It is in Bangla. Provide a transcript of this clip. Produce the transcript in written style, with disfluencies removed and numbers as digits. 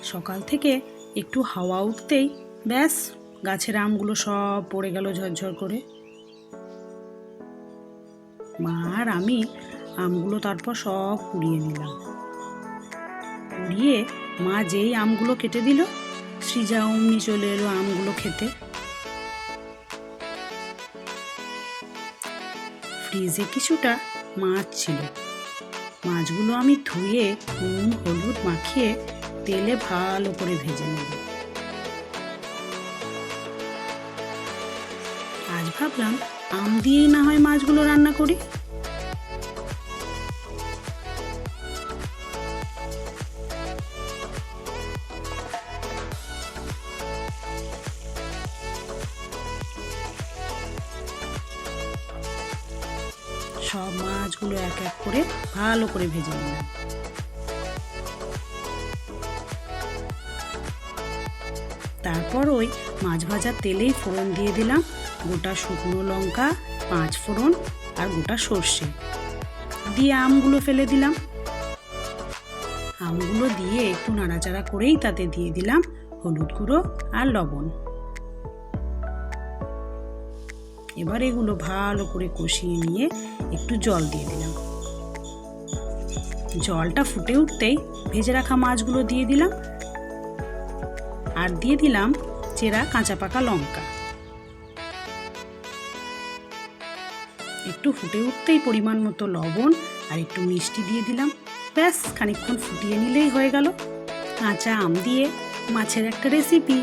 সকাল থেকে একটু হাওয়া উঠতেই ব্যাস গাছের আমগুলো সব পড়ে গেল ঝরঝর করে। মা আর আমি আমগুলো তারপর সব কুড়িয়ে নিলাম। কুড়িয়ে মা যেই আমগুলো কেটে দিল, সৃজা অমনি চলে এলো আমগুলো খেতে। ফ্রিজে কিছুটা মাছ ছিল, মাছগুলো আমি ধুয়ে নুন হলুদ মাখিয়ে তেলে ভালো করে ভেজে নেব। আজ ভাবলাম আম দিয়েই না হয় মাছগুলো রান্না করি। সব মাছগুলো এক এক করে ভালো করে ভেজে নিলাম। তারপর ওই মাছ ভাজার তেলেই ফোড়ন দিয়ে দিলাম গোটা শুকনো লঙ্কা, 5 ফোড়ন আর গোটা সর্ষে দিয়ে আমগুলো ফেলে দিলাম। আমগুলো দিয়ে একটু নাড়াচাড়া করেই তাতে দিয়ে দিলাম হলুদ গুঁড়ো আর লবণ। এবার এগুলো ভালো করে কষিয়ে নিয়ে একটু জল দিয়ে দিলাম। জলটা ফুটে উঠতেই ভেজে রাখা মাছগুলো দিয়ে দিলাম আর দিয়ে দিলাম চেরা কাঁচা পাকা লঙ্কা। একটু ফুটে উঠতেই পরিমাণ মতো লবণ আর একটু মিষ্টি দিয়ে দিলাম। ব্যাস খানিকক্ষণ ফুটিয়ে নিলেই হয়ে গেল কাঁচা আম দিয়ে মাছের একটা রেসিপি।